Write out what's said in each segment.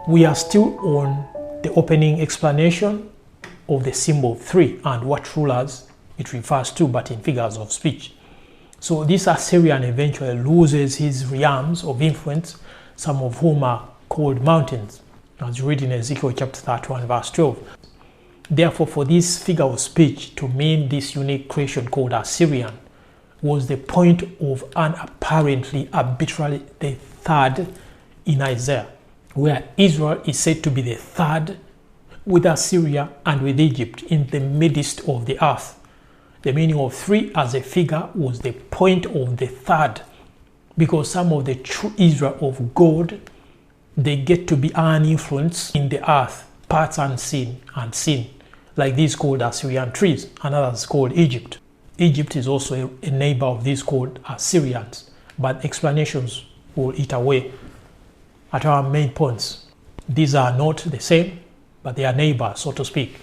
We are still on the opening explanation of the symbol 3 and what rulers it refers to, but in figures of speech. So this Assyrian eventually loses his realms of influence, some of whom are called mountains, as you read in Ezekiel chapter 31 verse 12. Therefore, for this figure of speech to mean this unique creation called Assyrian was the point of an apparently arbitrarily the third in Isaiah, where Israel is said to be the third with Assyria and with Egypt in the midst of the earth. The meaning of 3 as a figure was the point of the third, because some of the true Israel of God, they get to be an influence in the earth, parts unseen and seen, like these called Assyrian trees, and others called Egypt. Egypt is also a neighbor of these called Assyrians, but explanations will eat away at our main points. These are not the same, but they are neighbors, so to speak.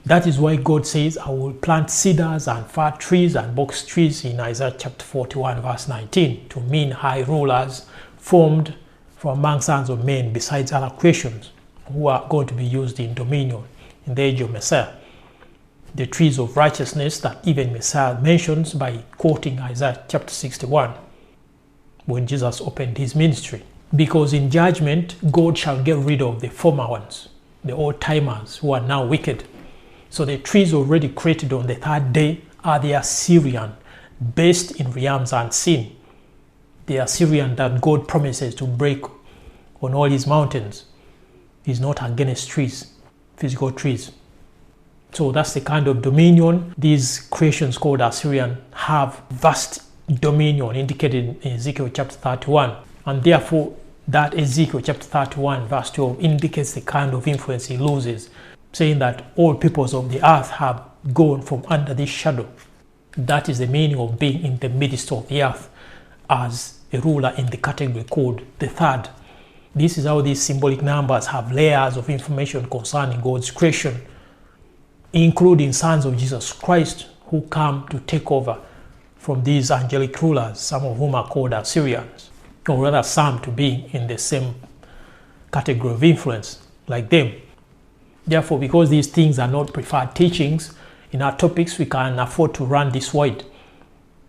That is why God says, I will plant cedars and fir trees and box trees in Isaiah chapter 41 verse 19 to mean high rulers formed from among sons of men besides other creations who are going to be used in dominion in the age of Messiah. The trees of righteousness that even Messiah mentions by quoting Isaiah chapter 61 when Jesus opened his ministry. Because in judgment, God shall get rid of the former ones, the old-timers who are now wicked. So the trees already created on the third day are the Assyrian, based in realms unseen. The Assyrian that God promises to break on all his mountains is not against trees, physical trees. So that's the kind of dominion these creations called Assyrian have, vast dominion indicated in Ezekiel chapter 31. And therefore, that Ezekiel chapter 31 verse 12 indicates the kind of influence he loses, saying that all peoples of the earth have gone from under this shadow. That is the meaning of being in the midst of the earth as a ruler in the category called the third. This is how these symbolic numbers have layers of information concerning God's creation, including sons of Jesus Christ who come to take over from these angelic rulers, some of whom are called Assyrians, or rather some to be in the same category of influence like them. Therefore, because these things are not preferred teachings in our topics, we can afford to run this wide,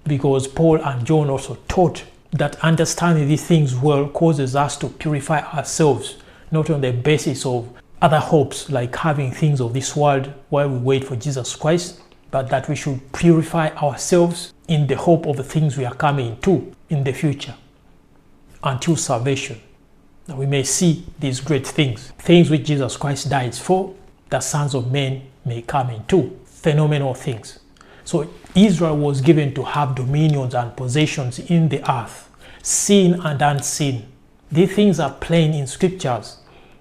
because Paul and John also taught that understanding these things well causes us to purify ourselves, not on the basis of other hopes like having things of this world while we wait for Jesus Christ, but that we should purify ourselves in the hope of the things we are coming to in the future until salvation, that we may see these great things which Jesus Christ dies for, that sons of men may come into, phenomenal things. So Israel was given to have dominions and possessions in the earth, seen and unseen. These things are plain in scriptures.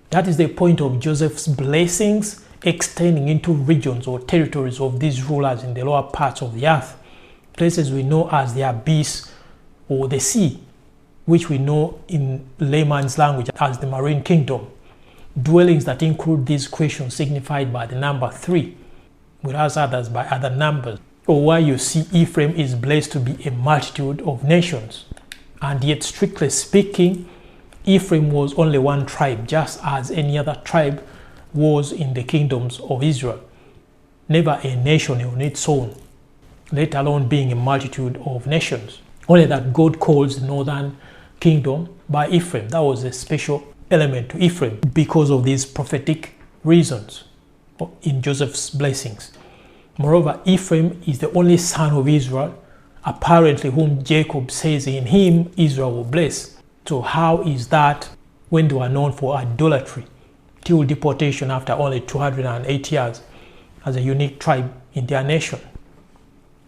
That is the point of Joseph's blessings extending into regions or territories of these rulers in the lower parts of the earth, places we know as the abyss or the sea, which we know in layman's language as the marine kingdom. Dwellings that include these creations signified by the number 3, whereas others by other numbers. Or why you see Ephraim is blessed to be a multitude of nations. And yet, strictly speaking, Ephraim was only one tribe, just as any other tribe was in the kingdoms of Israel. Never a nation on its own, let alone being a multitude of nations. Only that God calls the northern kingdom by Ephraim. That was a special element to Ephraim because of these prophetic reasons in Joseph's blessings. Moreover, Ephraim is the only son of Israel, apparently whom Jacob says in him Israel will bless. So how is that when they were known for idolatry till deportation after only 208 years as a unique tribe in their nation?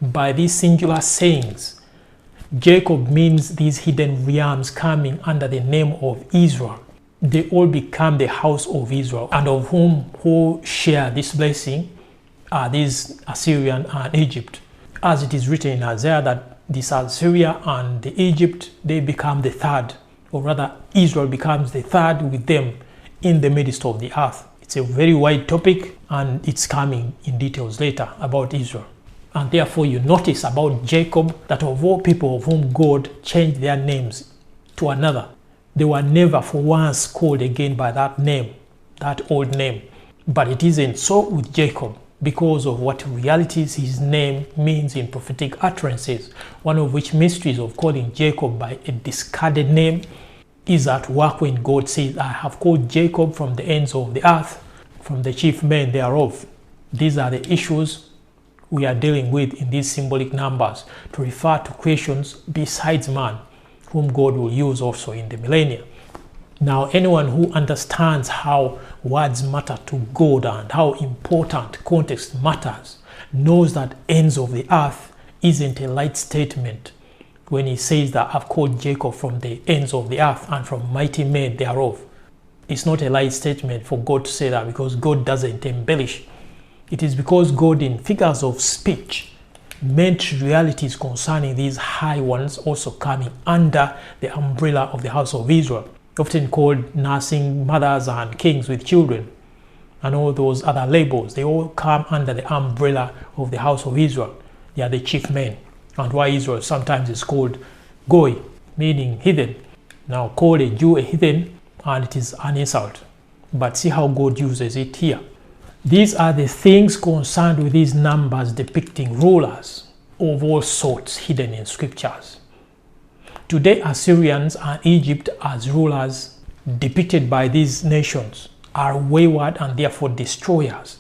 By these singular sayings, Jacob means these hidden realms coming under the name of Israel. They all become the house of Israel, and of who share this blessing are these Assyrian and Egypt. As it is written in Isaiah that this Assyria and the Egypt, they become the third, or rather Israel becomes the third with them in the midst of the earth. It's a very wide topic, and it's coming in details later about Israel. And therefore you notice about Jacob that of all people of whom God changed their names to another, They were never for once called again by that name, that old name. But it isn't so with Jacob, because of what realities his name means in prophetic utterances, one of which mysteries of calling Jacob by a discarded name is at work when God says, I have called Jacob from the ends of the earth, from the chief men thereof. These are the issues we are dealing with in these symbolic numbers to refer to creations besides man, whom God will use also in the millennia. Now, anyone who understands how words matter to God and how important context matters knows that ends of the earth isn't a light statement when he says that I've called Jacob from the ends of the earth and from mighty men thereof. It's not a light statement for God to say that, because God doesn't embellish. It is because God, in figures of speech, meant realities concerning these high ones also coming under the umbrella of the house of Israel, often called nursing mothers and kings with children, and all those other labels. They all come under the umbrella of the house of Israel. They are the chief men. And why Israel sometimes is called Goy, meaning heathen. Now, call a Jew a heathen, and it is an insult. But see how God uses it here. These are the things concerned with these numbers depicting rulers of all sorts hidden in scriptures. Today, Assyrians and Egypt as rulers depicted by these nations are wayward and therefore destroyers.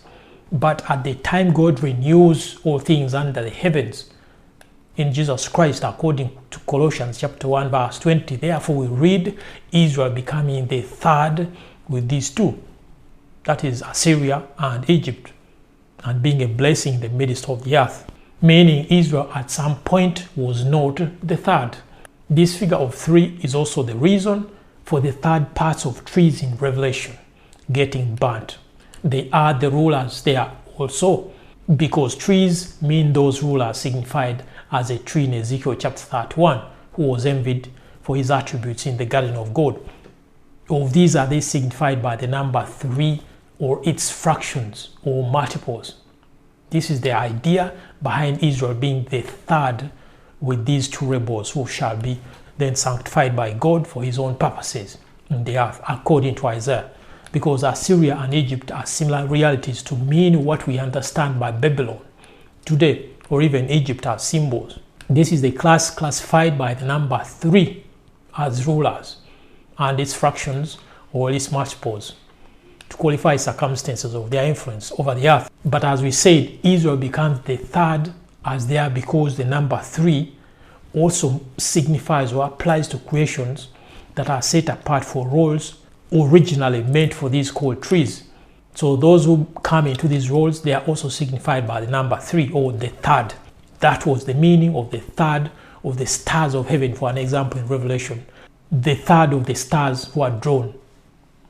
But at the time God renews all things under the heavens, in Jesus Christ, according to Colossians chapter 1 verse 20, therefore we read Israel becoming the third with these two, that is Assyria and Egypt, and being a blessing in the midst of the earth, meaning Israel at some point was not the third. This figure of 3 is also the reason for the third parts of trees in Revelation getting burnt. They are the rulers there also, because trees mean those rulers signified as a tree in Ezekiel chapter 31, who was envied for his attributes in the garden of God. Of these are they signified by the number 3 or its fractions or multiples. This is the idea behind Israel being the third with these two rebels, who shall be then sanctified by God for his own purposes in the earth, according to Isaiah. Because Assyria and Egypt are similar realities to mean what we understand by Babylon today, or even Egypt as symbols. This is the class classified by the number 3 as rulers and its fractions or its multiples to qualify circumstances of their influence over the earth. But as we said, Israel becomes the third as there, because the number 3 also signifies or applies to creations that are set apart for roles originally meant for these called trees. So those who come into these roles, they are also signified by the number 3 or the third. That was the meaning of the third of the stars of heaven, for an example in Revelation. The third of the stars who are drawn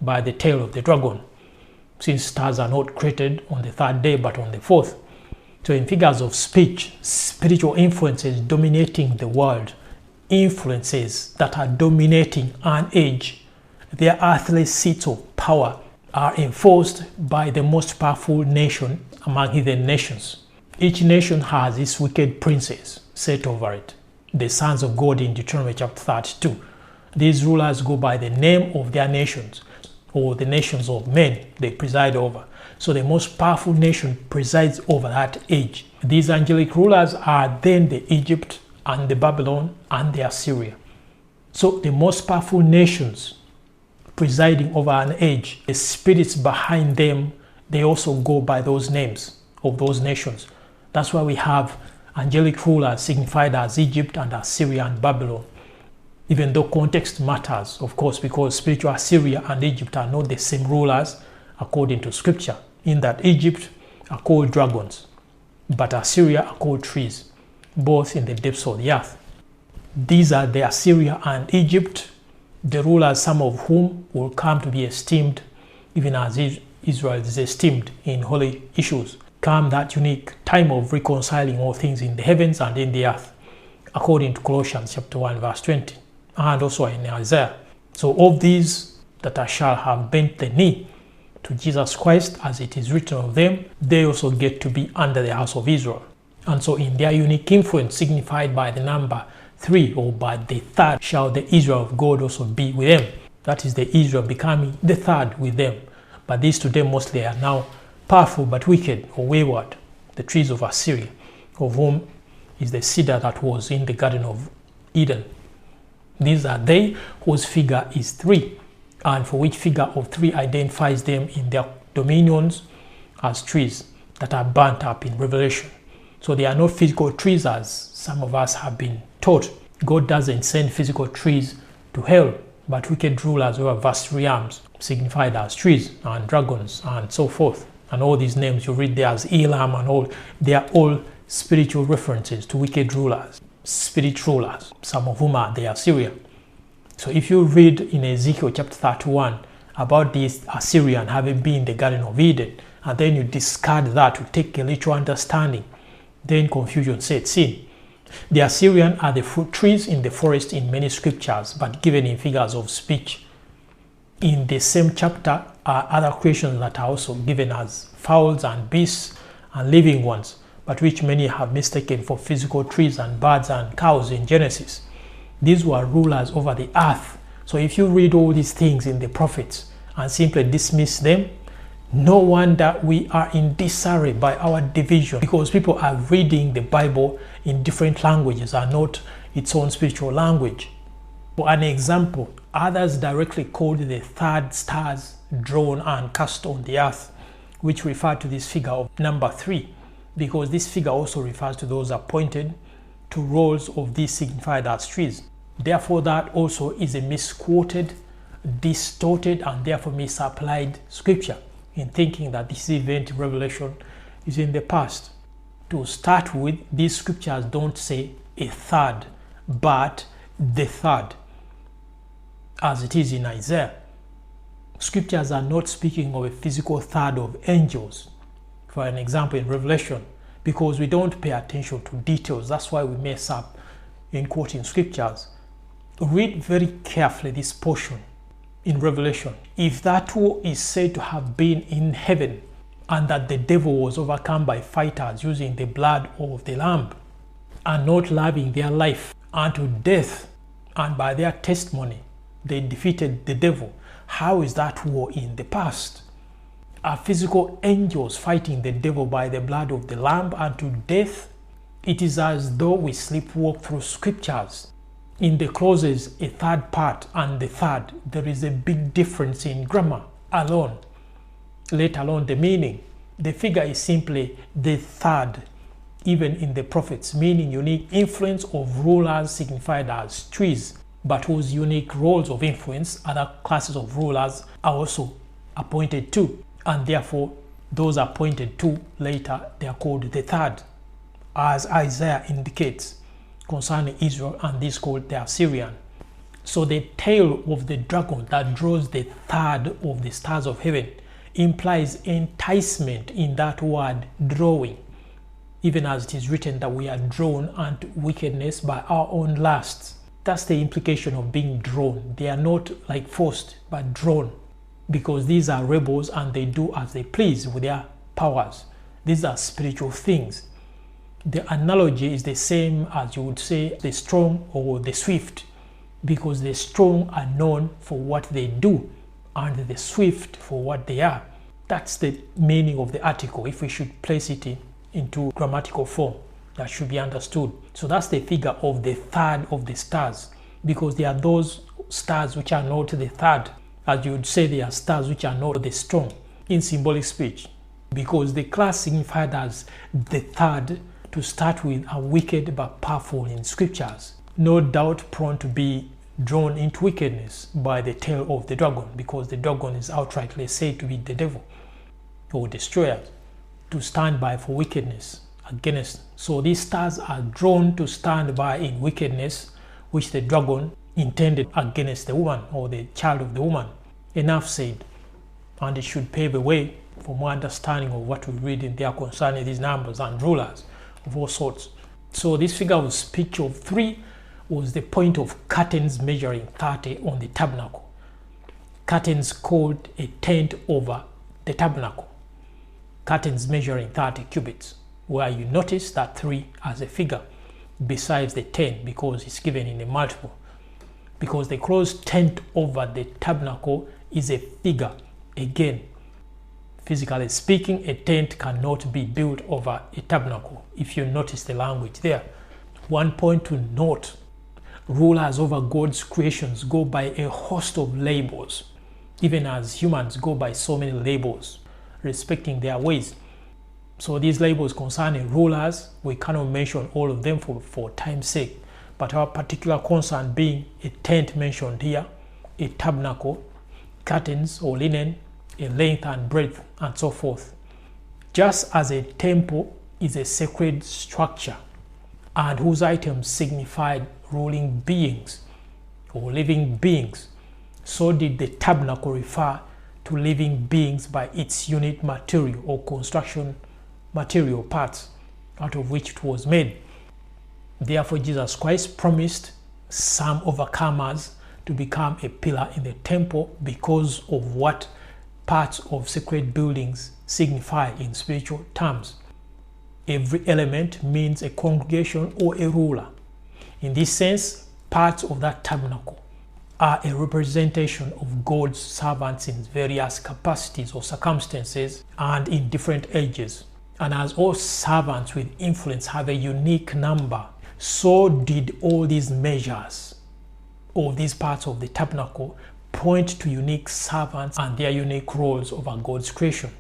by the tail of the dragon, since stars are not created on the third day but on the fourth. So in figures of speech, spiritual influences dominating the world, influences that are dominating an age, their earthly seats of power are enforced by the most powerful nation among heathen nations. Each nation has its wicked princes set over it, the sons of God in Deuteronomy chapter 32. These rulers go by the name of their nations, or the nations of men they preside over. So the most powerful nation presides over that age. These angelic rulers are then the Egypt and the Babylon and the Assyria. So the most powerful nations presiding over an age, the spirits behind them, they also go by those names of those nations. That's why we have angelic rulers signified as Egypt and Assyria and Babylon. Even though context matters, of course, because spiritual Assyria and Egypt are not the same rulers according to scripture, in that Egypt are called dragons, but Assyria are called trees, both in the depths of the earth. These are the Assyria and Egypt, the rulers, some of whom will come to be esteemed, even as Israel is esteemed in holy issues, come that unique time of reconciling all things in the heavens and in the earth, according to Colossians chapter 1 verse 20, and also in Isaiah. So of these that shall have bent the knee to Jesus Christ, as it is written of them, they also get to be under the house of Israel. And so in their unique influence signified by the number 3, or by the third shall the Israel of God also be with them. That is the Israel becoming the third with them. But these today mostly are now powerful but wicked or wayward, the trees of Assyria, of whom is the cedar that was in the Garden of Eden. These are they whose figure is 3, and for which figure of 3 identifies them in their dominions as trees that are burnt up in Revelation. So they are not physical trees as some of us have been taught. God doesn't send physical trees to hell, but wicked rulers over vast realms, signified as trees and dragons and so forth. And all these names you read there as Elam and all, they are all spiritual references to wicked rulers, spirit rulers, some of whom are the Assyria. So if you read in Ezekiel chapter 31 about this Assyrian having been in the Garden of Eden, and then you discard that to take a literal understanding, then confusion sets in. The Assyrian are the fruit trees in the forest in many scriptures, but given in figures of speech. In the same chapter are other creations that are also given as fowls and beasts and living ones, but which many have mistaken for physical trees and birds and cows in Genesis. These were rulers over the earth. So if you read all these things in the prophets and simply dismiss them, no wonder we are in disarray by our division, because people are reading the Bible in different languages and not its own spiritual language. For an example, others directly called the third stars drawn and cast on the earth, which refer to this figure of number 3, because this figure also refers to those appointed to roles of these signified as trees. Therefore, that also is a misquoted, distorted, and therefore misapplied scripture in thinking that this event in Revelation is in the past. To start with, these scriptures don't say a third, but the third, as it is in Isaiah. Scriptures are not speaking of a physical third of angels, for an example in Revelation, because we don't pay attention to details. That's why we mess up in quoting scriptures. Read very carefully this portion in Revelation. If that who is said to have been in heaven, and that the devil was overcome by fighters using the blood of the Lamb, and not loving their life unto death, and by their testimony they defeated the devil, how is that war in the past? Are physical angels fighting the devil by the blood of the Lamb unto death? It is as though we sleepwalk through scriptures. In the clauses, a third part and the third, there is a big difference in grammar alone, let alone the meaning. The figure is simply the third, even in the prophets, meaning unique influence of rulers signified as trees, but whose unique roles of influence other classes of rulers are also appointed to, and therefore those appointed to later they are called the third, as Isaiah indicates concerning Israel, and this called the Assyrian. So the tail of the dragon that draws the third of the stars of heaven implies enticement in that word drawing, even as it is written that we are drawn unto wickedness by our own lusts. That's the implication of being drawn. They are not like forced, but drawn, because these are rebels and they do as they please with their powers. These are spiritual things. The analogy is the same as you would say the strong or the swift, because the strong are known for what they do and the swift for what they are. That's the meaning of the article, if we should place it into grammatical form that should be understood. So that's the figure of the third of the stars, because there are those stars which are not the third, as you would say there are stars which are not the strong in symbolic speech, because the class signified as the third to start with are wicked but powerful in scriptures, no doubt prone to be drawn into wickedness by the tail of the dragon, because the dragon is outrightly said to be the devil or destroyer, to stand by for wickedness against. So these stars are drawn to stand by in wickedness, which the dragon intended against the woman or the child of the woman. Enough said, and it should pave the way for more understanding of what we read in there concerning these numbers and rulers of all sorts. So this figure of speech of 3 was the point of curtains measuring 30 on the tabernacle. Curtains called a tent over the tabernacle. Curtains measuring 30 cubits, where you notice that 3 as a figure. besides the tent, because it's given in a multiple. Because the closed tent over the tabernacle is a figure. Again, physically speaking, a tent cannot be built over a tabernacle, if you notice the language there. One point to note, rulers over God's creations go by a host of labels, even as humans go by so many labels, respecting their ways. So these labels concerning rulers, we cannot mention all of them for time's sake, but our particular concern being a tent mentioned here, a tabernacle, curtains or linen, a length and breadth, and so forth. Just as a temple is a sacred structure and whose items signified ruling beings or living beings, so did the tabernacle refer to living beings by its unit material or construction material parts out of which it was made. Therefore, Jesus Christ promised some overcomers to become a pillar in the temple because of what parts of sacred buildings signify in spiritual terms. Every element means a congregation or a ruler. In this sense, parts of that tabernacle are a representation of God's servants in various capacities or circumstances and in different ages. And as all servants with influence have a unique number, so did all these measures of these parts of the tabernacle point to unique servants and their unique roles over God's creation.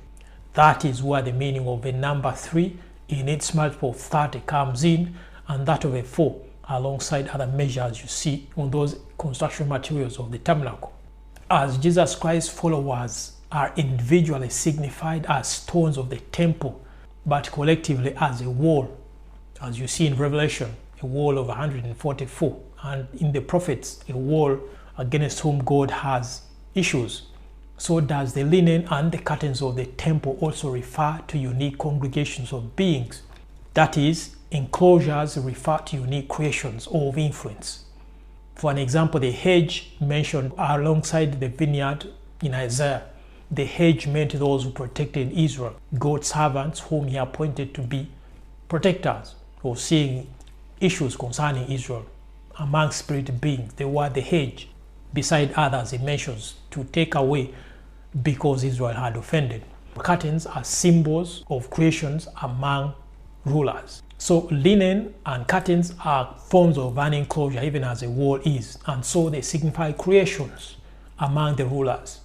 That is where the meaning of the number 3 in its multiple of 30 comes in, and that of a 4 alongside other measures you see on those construction materials of the tabernacle. As Jesus Christ's followers are individually signified as stones of the temple, but collectively as a wall, as you see in Revelation, a wall of 144, and in the prophets, a wall against whom God has issues. So does the linen and the curtains of the temple also refer to unique congregations of beings. That is, enclosures refer to unique creations of influence. For an example, the hedge mentioned alongside the vineyard in Isaiah. The hedge meant those who protected Israel, God's servants whom he appointed to be protectors or seeing issues concerning Israel. Among spirit beings, they were the hedge, beside others he mentions to take away because Israel had offended. Curtains are symbols of creations among rulers. So linen and curtains are forms of an enclosure, even as a wall is, and so they signify creations among the rulers.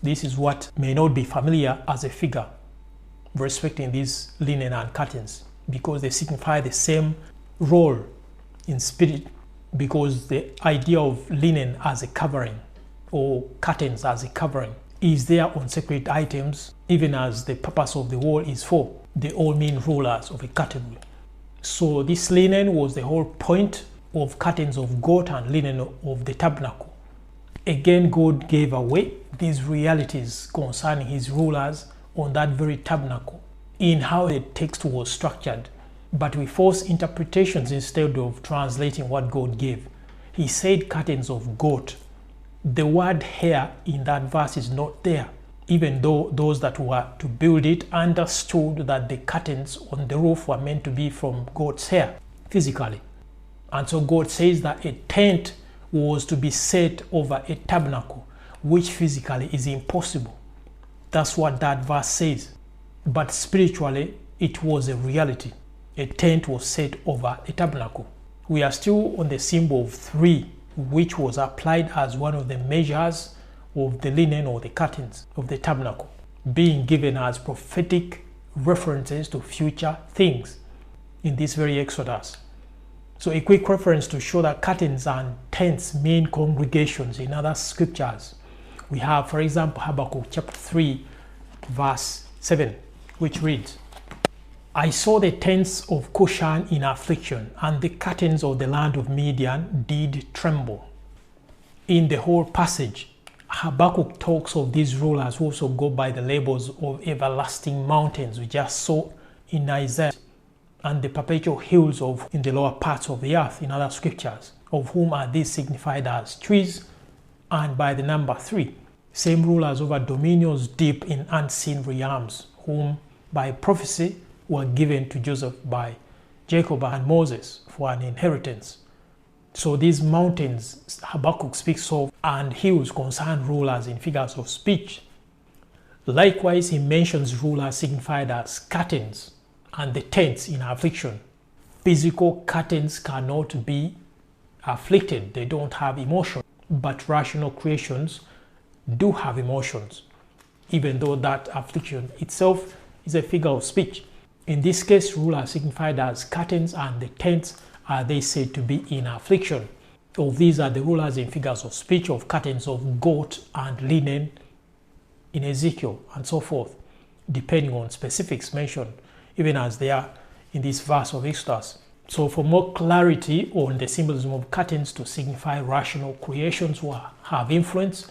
This is what may not be familiar as a figure respecting these linen and curtains, because they signify the same role in spirit, because the idea of linen as a covering or curtains as a covering is there on sacred items, even as the purpose of the wall is for. They all mean rulers of a category. So this linen was the whole point of curtains of goat and linen of the tabernacle. Again, God gave away these realities concerning his rulers on that very tabernacle in how the text was structured, but with false interpretations instead of translating what God gave. He said curtains of goat. The word hair in that verse is not there, even though those that were to build it understood that the curtains on the roof were meant to be from goat's hair, physically. And so God says that a tent was to be set over a tabernacle, which physically is impossible. That's what that verse says. But spiritually, it was a reality. A tent was set over a tabernacle. We are still on the symbol of 3, which was applied as one of the measures of the linen or the curtains of the tabernacle, being given as prophetic references to future things in this very Exodus. So a quick reference to show that curtains and tents mean congregations in other scriptures. We have, for example, Habakkuk chapter 3, verse 7, which reads, I saw the tents of Cushan in affliction, and the curtains of the land of Midian did tremble. In the whole passage, Habakkuk talks of these rulers who also go by the labels of everlasting mountains we just saw in Isaiah, and the perpetual hills in the lower parts of the earth in other scriptures, of whom are these signified as trees, and by the number 3, same rulers over dominions deep in unseen realms, whom by prophecy were given to Joseph by Jacob and Moses for an inheritance. So these mountains Habakkuk speaks of and hills concern rulers in figures of speech. Likewise, he mentions rulers signified as curtains and the tents in affliction. Physical curtains cannot be afflicted, they don't have emotion, but rational creations do have emotions, even though that affliction itself is a figure of speech. In this case, rulers signified as curtains and the tents are they said to be in affliction. Of these are the rulers in figures of speech of curtains of goat and linen in Ezekiel and so forth, depending on specifics mentioned, even as they are in this verse of Exodus. So for more clarity on the symbolism of curtains to signify rational creations who have influence,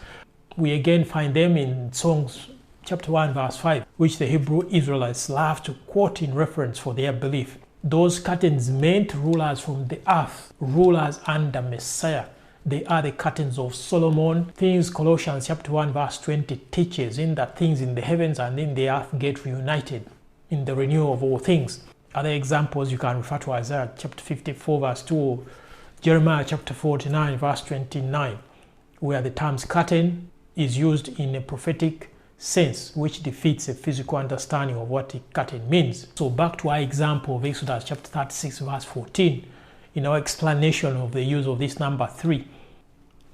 we again find them in Songs chapter 1 verse 5, which the Hebrew Israelites love to quote in reference for their belief. Those curtains meant rulers from the earth, rulers under Messiah. They are the curtains of Solomon. Things Colossians chapter 1 verse 20 teaches, in that things in the heavens and in the earth get reunited in the renewal of all things. Other examples you can refer to Isaiah chapter 54 verse 2, Jeremiah chapter 49 verse 29, where the terms curtain is used in a prophetic sense, which defeats a physical understanding of what a curtain means. So back to our example of Exodus chapter 36 verse 14, in our explanation of the use of this number 3.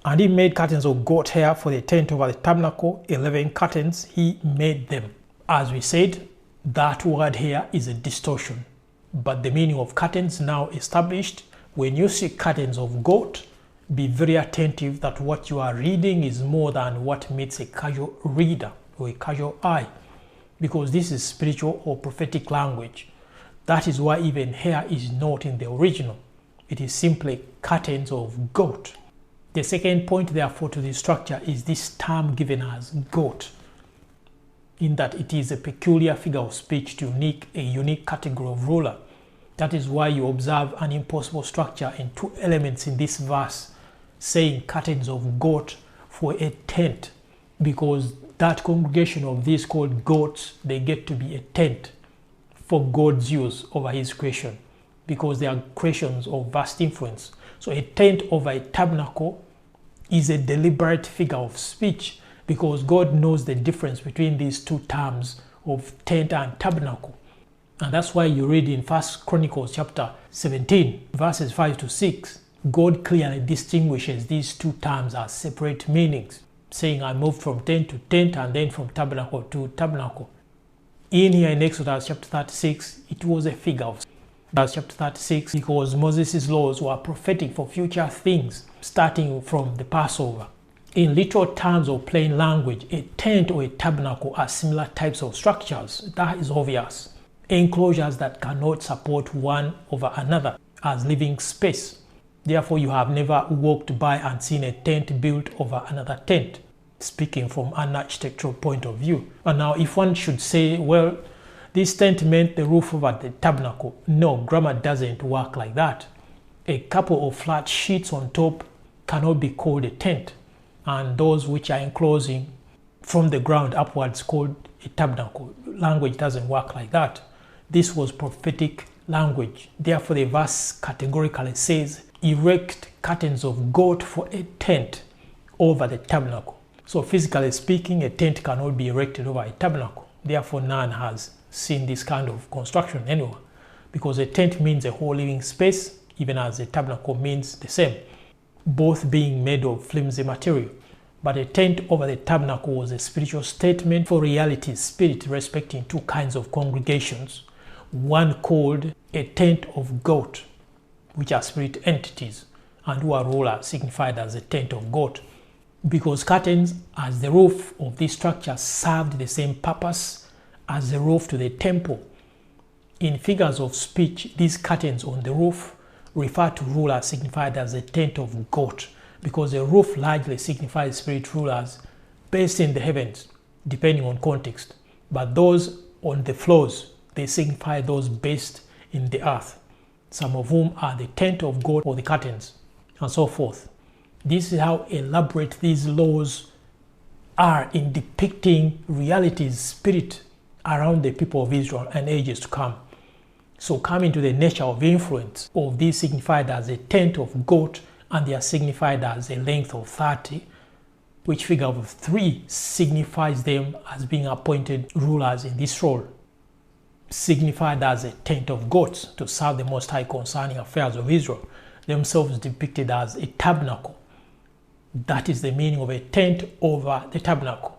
And he made curtains of goat hair for the tent over the tabernacle, 11 curtains he made them. As we said, that word here is a distortion, but the meaning of curtains now established. When you see curtains of goat, be very attentive that what you are reading is more than what meets a casual reader or a casual eye, because this is spiritual or prophetic language. That is why even hair is not in the original. It is simply curtains of goat. The second point, therefore, to this structure is this term given as goat, in that it is a peculiar figure of speech to a unique category of ruler. That is why you observe an impossible structure in 2 elements in this verse, saying curtains of goat for a tent, because that congregation of these called goats, they get to be a tent for God's use over his creation, because they are creations of vast influence. So a tent over a tabernacle is a deliberate figure of speech, because God knows the difference between these two terms of tent and tabernacle. And that's why you read in 1 Chronicles chapter 17 verses 5 to 6, God clearly distinguishes these two terms as separate meanings, saying I moved from tent to tent and then from tabernacle to tabernacle. In here in Exodus chapter 36, it was a figure of chapter 36, because Moses' laws were prophetic for future things, starting from the Passover. In literal terms or plain language, a tent or a tabernacle are similar types of structures. That is obvious. Enclosures that cannot support one over another as living space. Therefore, you have never walked by and seen a tent built over another tent, speaking from an architectural point of view. And now, if one should say, well, this tent meant the roof over the tabernacle. No, grammar doesn't work like that. A couple of flat sheets on top cannot be called a tent, and those which are enclosing from the ground upwards called a tabernacle. Language doesn't work like that. This was prophetic language. Therefore, the verse categorically says, erect curtains of goat for a tent over the tabernacle. So physically speaking, a tent cannot be erected over a tabernacle. Therefore, none has seen this kind of construction anywhere, because a tent means a whole living space, even as a tabernacle means the same, both being made of flimsy material. But a tent over the tabernacle was a spiritual statement for reality's spirit respecting two kinds of congregations, one called a tent of goat, which are spirit entities, and who are rulers signified as a tent of goat, because curtains as the roof of this structure served the same purpose as the roof to the temple. In figures of speech, these curtains on the roof refer to rulers signified as a tent of goat, because the roof largely signifies spirit rulers based in the heavens, depending on context. But those on the floors, they signify those based in the earth, some of whom are the tent of God or the curtains, and so forth. This is how elaborate these laws are in depicting reality's spirit around the people of Israel and ages to come. So coming to the nature of influence of these signified as a tenth of goat, and they are signified as a length of 30, which figure of 3 signifies them as being appointed rulers in this role. Signified as a tenth of goats to serve the Most High concerning affairs of Israel, themselves depicted as a tabernacle. That is the meaning of a tent over the tabernacle.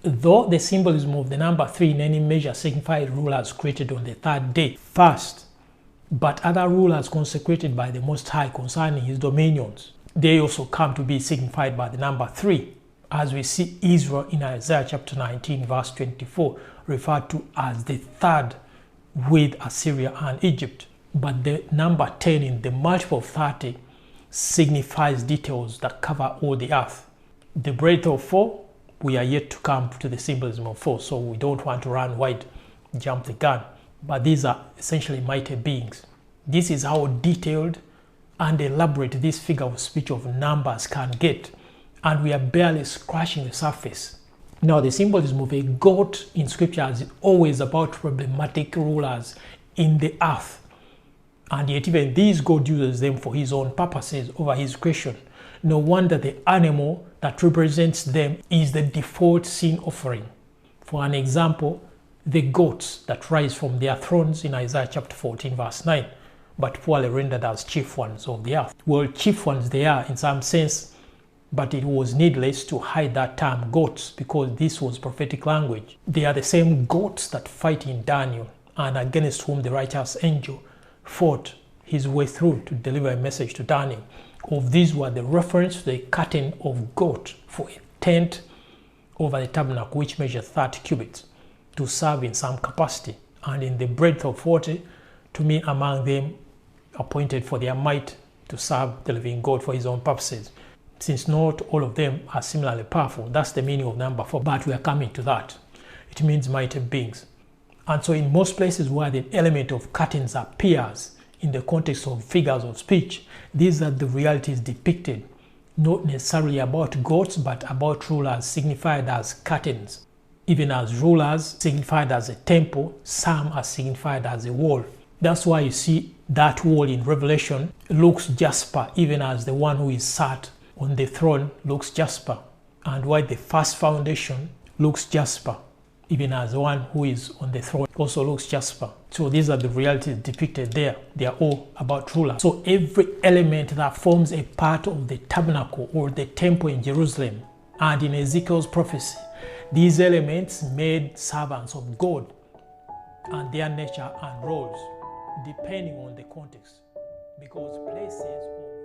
Though the symbolism of the number 3 in any measure signified rulers created on the 3rd day first, but other rulers consecrated by the Most High concerning his dominions, they also come to be signified by the number 3, as we see Israel in Isaiah chapter 19 verse 24 referred to as the 3rd with Assyria and Egypt. But the number 10 in the multiple of 30 signifies details that cover all the earth. The breadth of 4, we are yet to come to the symbolism of 4, so we don't want to run wide, jump the gun. But these are essentially mighty beings. This is how detailed and elaborate this figure of speech of numbers can get, and we are barely scratching the surface. Now, the symbolism of a goat in scripture is always about problematic rulers in the earth, and yet even these God uses them for his own purposes over his creation. No wonder the animal that represents them is the default sin offering. For an example, the goats that rise from their thrones in Isaiah chapter 14 verse 9, but poorly rendered as chief ones of the earth. Well, chief ones they are in some sense, but it was needless to hide that term goats because this was prophetic language. They are the same goats that fight in Daniel and against whom the righteous angel fought his way through to deliver a message to Daniel. Of these were the reference to the curtain of goat for a tent over the tabernacle, which measured 30 cubits, to serve in some capacity, and in the breadth of 40 to mean among them appointed for their might to serve the living God for his own purposes. Since not all of them are similarly powerful, that's the meaning of number 4, but we are coming to that. It means mighty beings. And so in most places where the element of curtains appears in the context of figures of speech, these are the realities depicted, not necessarily about goats, but about rulers signified as curtains. Even as rulers signified as a temple, some are signified as a wall. That's why you see that wall in Revelation looks jasper, even as the one who is sat on the throne looks jasper, and why the first foundation looks jasper, even as the one who is on the throne also looks jasper. So these are the realities depicted there. They are all about rulers. So every element that forms a part of the tabernacle or the temple in Jerusalem and in Ezekiel's prophecy, these elements made servants of God and their nature and roles, depending on the context, because places of